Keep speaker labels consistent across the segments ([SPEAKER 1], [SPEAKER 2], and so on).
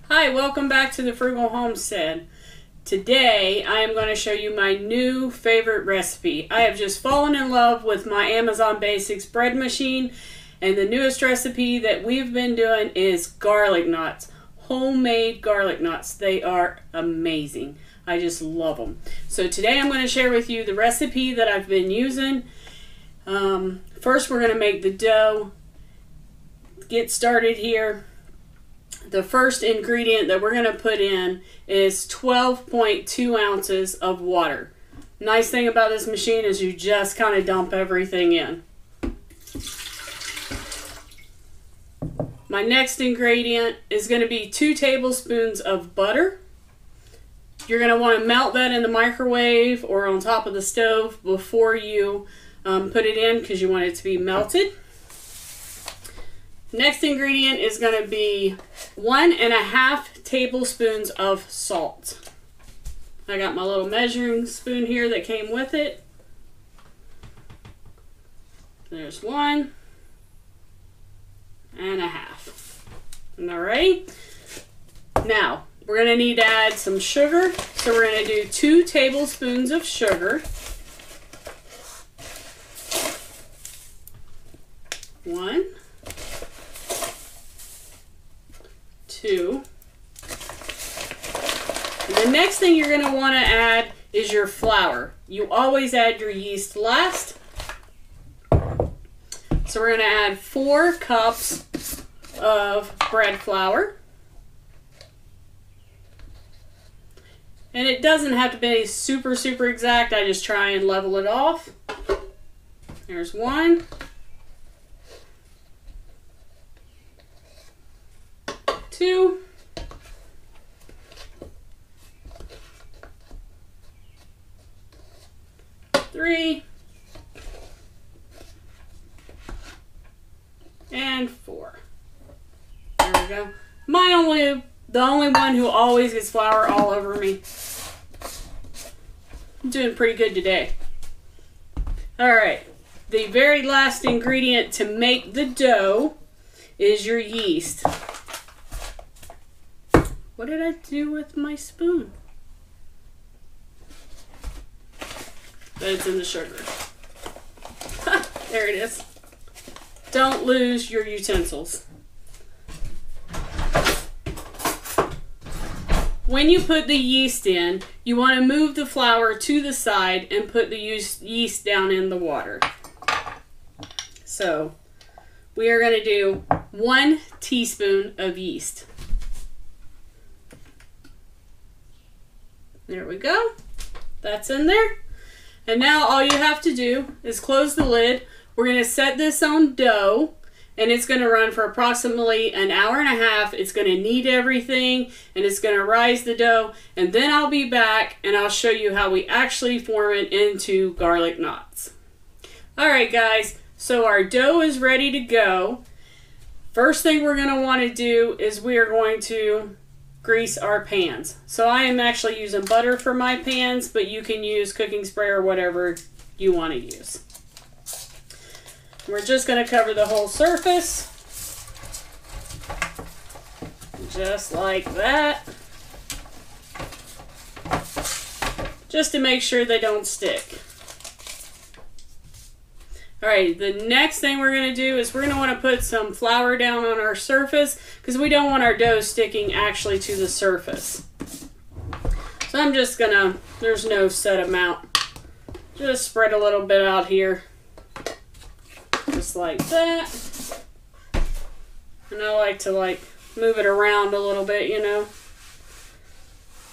[SPEAKER 1] Hi, welcome back to the Frugal Homestead. Today I am going to show you my new favorite recipe. I have just fallen in love with my Amazon Basics bread machine, and the newest recipe that we've been doing is garlic knots. Homemade garlic knots. They are amazing. I just love them. So today I'm going to share with you the recipe that I've been using. First we're going to make the dough. Get started here. The first ingredient that we're going to put in is 12.2 ounces of water. Nice thing about this machine is you just kind of dump everything in. My next ingredient is going to be 2 tablespoons of butter. You're going to want to melt that in the microwave or on top of the stove before you put it in, because you want it to be melted. Next ingredient is going to be 1.5 tablespoons of salt. I got my little measuring spoon here that came with it. There's 1.5. Alright. Now, we're going to need to add some sugar. So we're going to do 2 tablespoons of sugar. 1, 2. And the next thing you're going to want to add is your flour. You always add your yeast last. So we're going to add 4 cups of bread flour. And it doesn't have to be super exact. I just try and level it off. There's 1. 2. 3. And 4. There we go. The only one who always gets flour all over me. I'm doing pretty good today. Alright, the very last ingredient to make the dough is your yeast. What did I do with my spoon? But it's in the sugar. There it is. Don't lose your utensils. When you put the yeast in, you want to move the flour to the side and put the yeast down in the water. So, we are going to do 1 teaspoon of yeast. There we go. That's in there. And now all you have to do is close the lid. We're going to set this on dough, and it's going to run for approximately an hour and a half. It's going to knead everything, and it's going to rise the dough. And then I'll be back, and I'll show you how we actually form it into garlic knots. Alright guys, so our dough is ready to go. First thing we're going to want to do is we are going to grease our pans. So I am actually using butter for my pans, but you can use cooking spray or whatever you want to use. We're just going to cover the whole surface, just like that, just to make sure they don't stick. Alright, the next thing we're going to do is we're going to want to put some flour down on our surface, because we don't want our dough sticking actually to the surface. So I'm just going to, there's no set amount, just spread a little bit out here. Just like that. And I like to move it around a little bit, you know.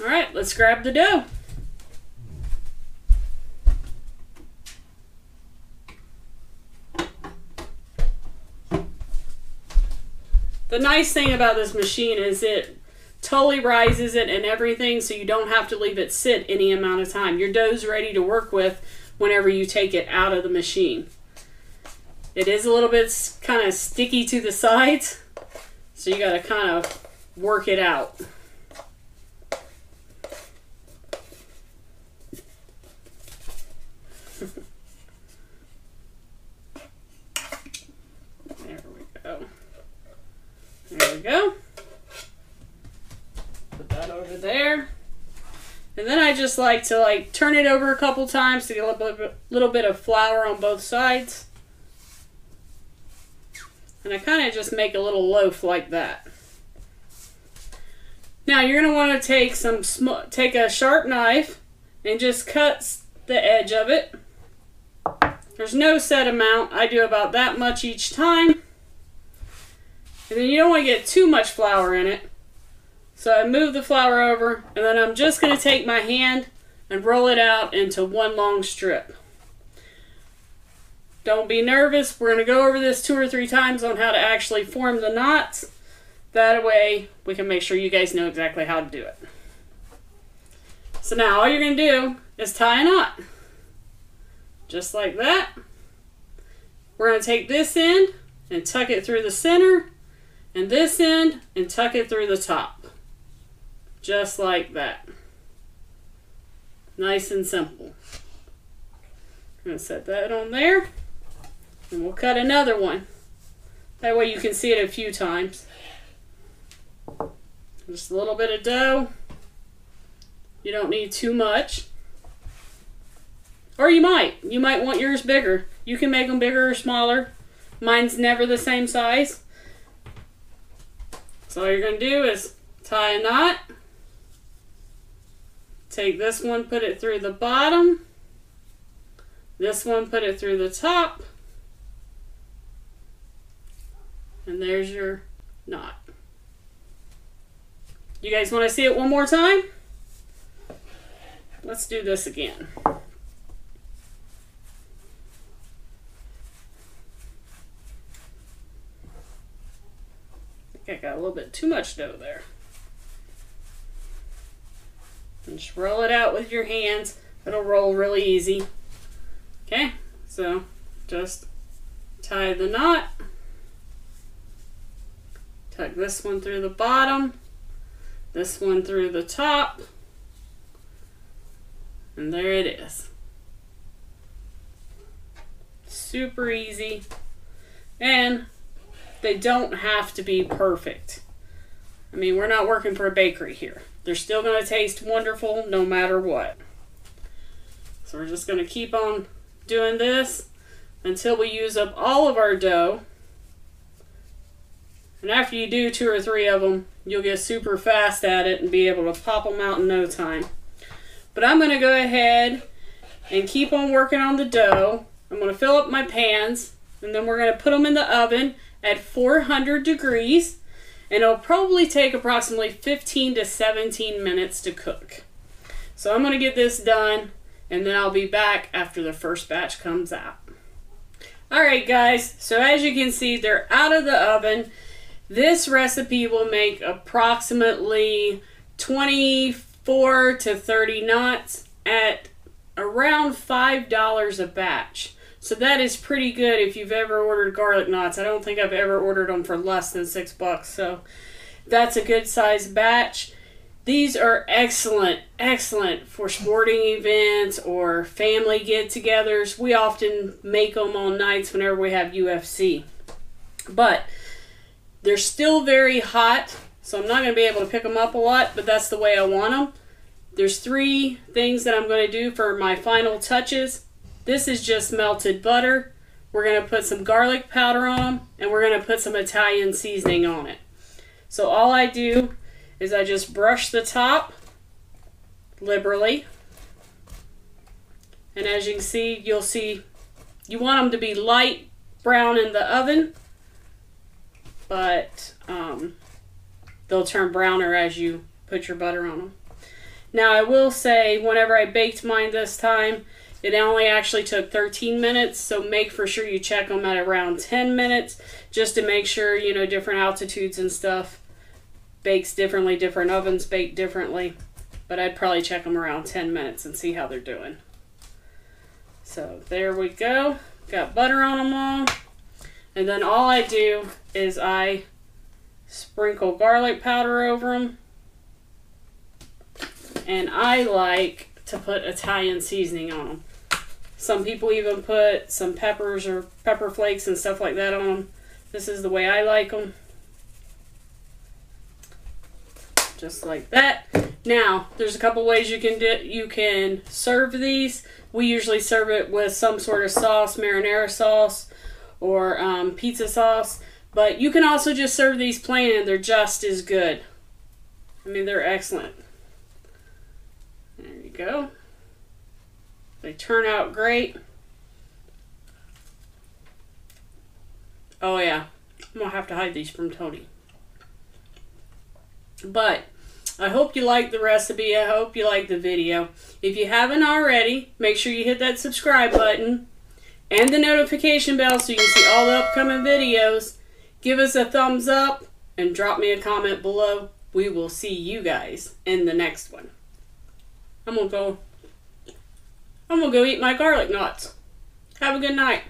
[SPEAKER 1] Alright, let's grab the dough. The nice thing about this machine is it totally rises it and everything, so you don't have to leave it sit any amount of time. Your dough's ready to work with whenever you take it out of the machine. It is a little bit kind of sticky to the sides, so you got to kind of work it out. go. Put that over there. And then I just like to turn it over a couple times to get a little bit of flour on both sides. And I kind of just make a little loaf like that. Now you're going to want to take a sharp knife and just cut the edge of it. There's no set amount. I do about that much each time. And then you don't want to get too much flour in it. So I move the flour over, and then I'm just going to take my hand and roll it out into one long strip. Don't be nervous. We're going to go over this 2 or 3 times on how to actually form the knots. That way we can make sure you guys know exactly how to do it. So now all you're going to do is tie a knot. Just like that. We're going to take this end and tuck it through the center, and this end and tuck it through the top. Just like that. Nice and simple. I'm going to set that on there. And we'll cut another one. That way you can see it a few times. Just a little bit of dough. You don't need too much. Or you might. You might want yours bigger. You can make them bigger or smaller. Mine's never the same size. So all you're going to do is tie a knot. Take this one, put it through the bottom. This one, put it through the top. And there's your knot. You guys want to see it one more time? Let's do this again. I think I got a little bit too much dough there. And just roll it out with your hands. It'll roll really easy. Okay, so just tie the knot. Tuck this one through the bottom. This one through the top. And there it is. Super easy. And they don't have to be perfect. I mean, we're not working for a bakery here. They're still going to taste wonderful no matter what. So we're just going to keep on doing this until we use up all of our dough. And after you do 2 or 3 of them, you'll get super fast at it and be able to pop them out in no time. But I'm going to go ahead and keep on working on the dough. I'm going to fill up my pans, and then we're going to put them in the oven at 400 degrees. And it'll probably take approximately 15 to 17 minutes to cook. So I'm going to get this done, and then I'll be back after the first batch comes out. Alright guys, so as you can see, they're out of the oven. This recipe will make approximately 24 to 30 knots at around $5 a batch. So that is pretty good if you've ever ordered garlic knots. I don't think I've ever ordered them for less than $6. So that's a good size batch. These are excellent, excellent for sporting events or family get-togethers. We often make them on nights whenever we have UFC. But they're still very hot, so I'm not going to be able to pick them up a lot, but that's the way I want them. There's 3 things that I'm going to do for my final touches. This is just melted butter. We're going to put some garlic powder on them, and we're going to put some Italian seasoning on it. So all I do is I just brush the top liberally. And as you can see, you'll see, you want them to be light brown in the oven, but they'll turn browner as you put your butter on them. Now I will say, whenever I baked mine this time, it only actually took 13 minutes, so make for sure you check them at around 10 minutes, just to make sure, you know, different altitudes and stuff bakes differently, different ovens bake differently, but I'd probably check them around 10 minutes and see how they're doing. So there we go, got butter on them all, and then all I do is I sprinkle garlic powder over them, and I like to put Italian seasoning on them. Some people even put some peppers or pepper flakes and stuff like that on them. This is the way I like them. just like that. Now, there's a couple ways you can serve these. We usually serve it with some sort of sauce, marinara sauce, or pizza sauce. But you can also just serve these plain and they're just as good. I mean, they're excellent. There you go. They turn out great. Oh yeah, I'm gonna have to hide these from Tony. But I hope you like the recipe. I hope you like the video. If you haven't already, make sure you hit that subscribe button and the notification bell so you can see all the upcoming videos. Give us a thumbs up and drop me a comment below. We will see you guys in the next one. I'm gonna go eat my garlic knots. Have a good night.